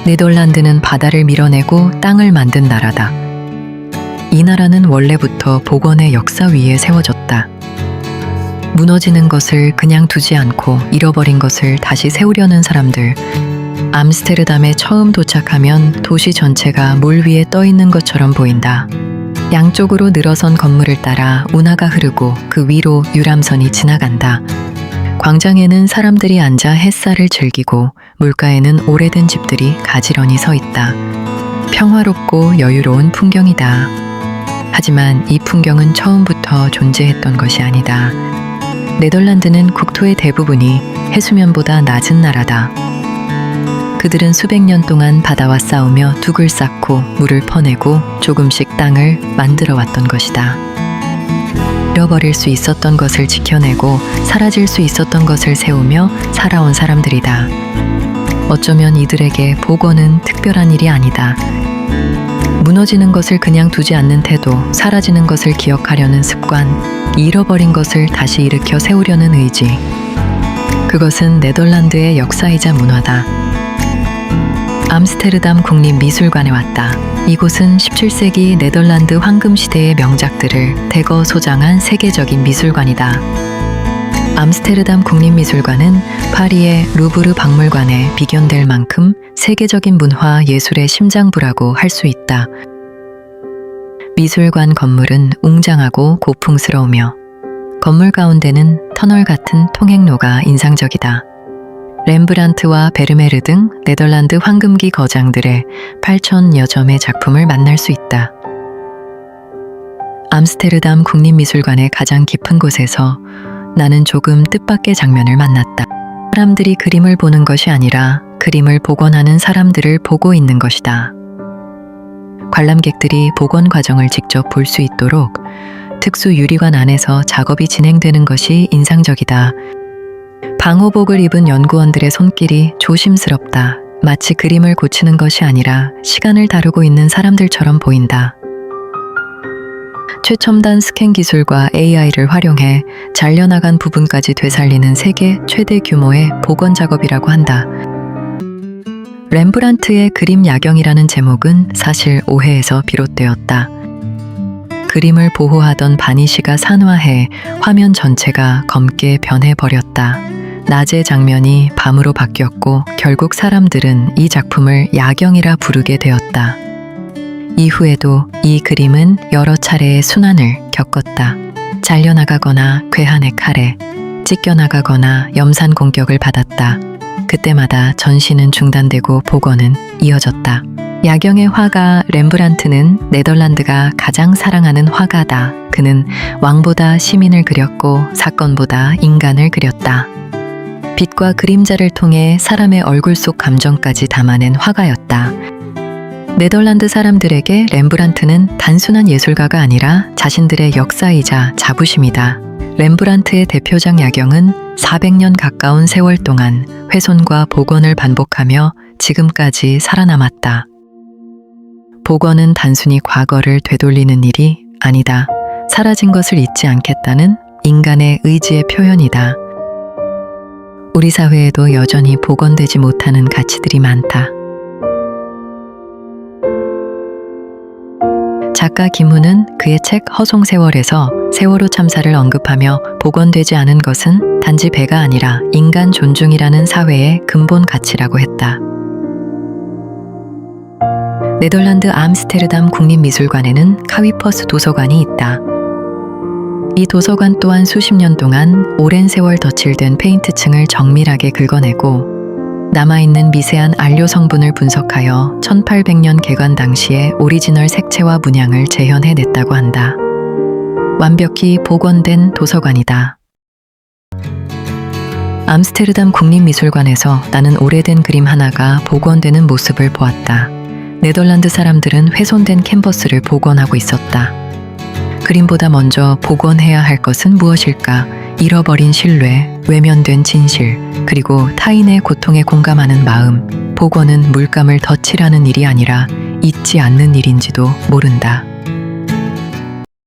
네덜란드는 바다를 밀어내고 땅을 만든 나라다. 이 나라는 원래부터 복원의 역사 위에 세워졌다. 무너지는 것을 그냥 두지 않고 잃어버린 것을 다시 세우려는 사람들. 암스테르담에 처음 도착하면 도시 전체가 물 위에 떠 있는 것처럼 보인다. 양쪽으로 늘어선 건물을 따라 운하가 흐르고 그 위로 유람선이 지나간다. 광장에는 사람들이 앉아 햇살을 즐기고 물가에는 오래된 집들이 가지런히 서 있다. 평화롭고 여유로운 풍경이다. 하지만 이 풍경은 처음부터 존재했던 것이 아니다. 네덜란드는 국토의 대부분이 해수면보다 낮은 나라다. 그들은 수백 년 동안 바다와 싸우며 둑을 쌓고 물을 퍼내고 조금씩 땅을 만들어 왔던 것이다. 잃어버릴 수 있었던 것을 지켜내고 사라질 수 있었던 것을 세우며 살아온 사람들이다. 어쩌면 이들에게 복원은 특별한 일이 아니다. 무너지는 것을 그냥 두지 않는 태도, 사라지는 것을 기억하려는 습관, 잃어버린 것을 다시 일으켜 세우려는 의지. 그것은 네덜란드의 역사이자 문화다. 암스테르담 국립미술관에 왔다. 이곳은 17세기 네덜란드 황금시대의 명작들을 대거 소장한 세계적인 미술관이다. 암스테르담 국립미술관은 파리의 루브르 박물관에 비견될 만큼 세계적인 문화 예술의 심장부라고 할 수 있다. 미술관 건물은 웅장하고 고풍스러우며 건물 가운데는 터널 같은 통행로가 인상적이다. 렘브란트와 베르메르 등 네덜란드 황금기 거장들의 8,000여 점의 작품을 만날 수 있다. 암스테르담 국립미술관의 가장 깊은 곳에서 나는 조금 뜻밖의 장면을 만났다. 사람들이 그림을 보는 것이 아니라 그림을 복원하는 사람들을 보고 있는 것이다. 관람객들이 복원 과정을 직접 볼 수 있도록 특수 유리관 안에서 작업이 진행되는 것이 인상적이다. 방호복을 입은 연구원들의 손길이 조심스럽다. 마치 그림을 고치는 것이 아니라 시간을 다루고 있는 사람들처럼 보인다. 최첨단 스캔 기술과 AI를 활용해 잘려나간 부분까지 되살리는 세계 최대 규모의 복원 작업이라고 한다. 렘브란트의 그림 야경이라는 제목은 사실 오해에서 비롯되었다. 그림을 보호하던 바니쉬가 산화해 화면 전체가 검게 변해버렸다. 낮의 장면이 밤으로 바뀌었고 결국 사람들은 이 작품을 야경이라 부르게 되었다. 이후에도 이 그림은 여러 차례의 순환을 겪었다. 잘려나가거나 괴한의 칼에 찢겨나가거나 염산 공격을 받았다. 그때마다 전시는 중단되고 복원은 이어졌다. 야경의 화가 렘브란트는 네덜란드가 가장 사랑하는 화가다. 그는 왕보다 시민을 그렸고 사건보다 인간을 그렸다. 빛과 그림자를 통해 사람의 얼굴 속 감정까지 담아낸 화가였다. 네덜란드 사람들에게 렘브란트는 단순한 예술가가 아니라 자신들의 역사이자 자부심이다. 렘브란트의 대표작 야경은 400년 가까운 세월 동안 훼손과 복원을 반복하며 지금까지 살아남았다. 복원은 단순히 과거를 되돌리는 일이 아니다. 사라진 것을 잊지 않겠다는 인간의 의지의 표현이다. 우리 사회에도 여전히 복원되지 못하는 가치들이 많다. 작가 김훈은 그의 책 허송세월에서 세월호 참사를 언급하며 복원되지 않은 것은 단지 배가 아니라 인간 존중이라는 사회의 근본 가치라고 했다. 네덜란드 암스테르담 국립미술관에는 카위퍼스 도서관이 있다. 이 도서관 또한 수십 년 동안 오랜 세월 덧칠된 페인트층을 정밀하게 긁어내고 남아있는 미세한 안료 성분을 분석하여 1800년 개관 당시의 오리지널 색채와 문양을 재현해냈다고 한다. 완벽히 복원된 도서관이다. 암스테르담 국립미술관에서 나는 오래된 그림 하나가 복원되는 모습을 보았다. 네덜란드 사람들은 훼손된 캔버스를 복원하고 있었다. 그림보다 먼저 복원해야 할 것은 무엇일까? 잃어버린 신뢰, 외면된 진실, 그리고 타인의 고통에 공감하는 마음. 복원은 물감을 덧칠하는 일이 아니라 잊지 않는 일인지도 모른다.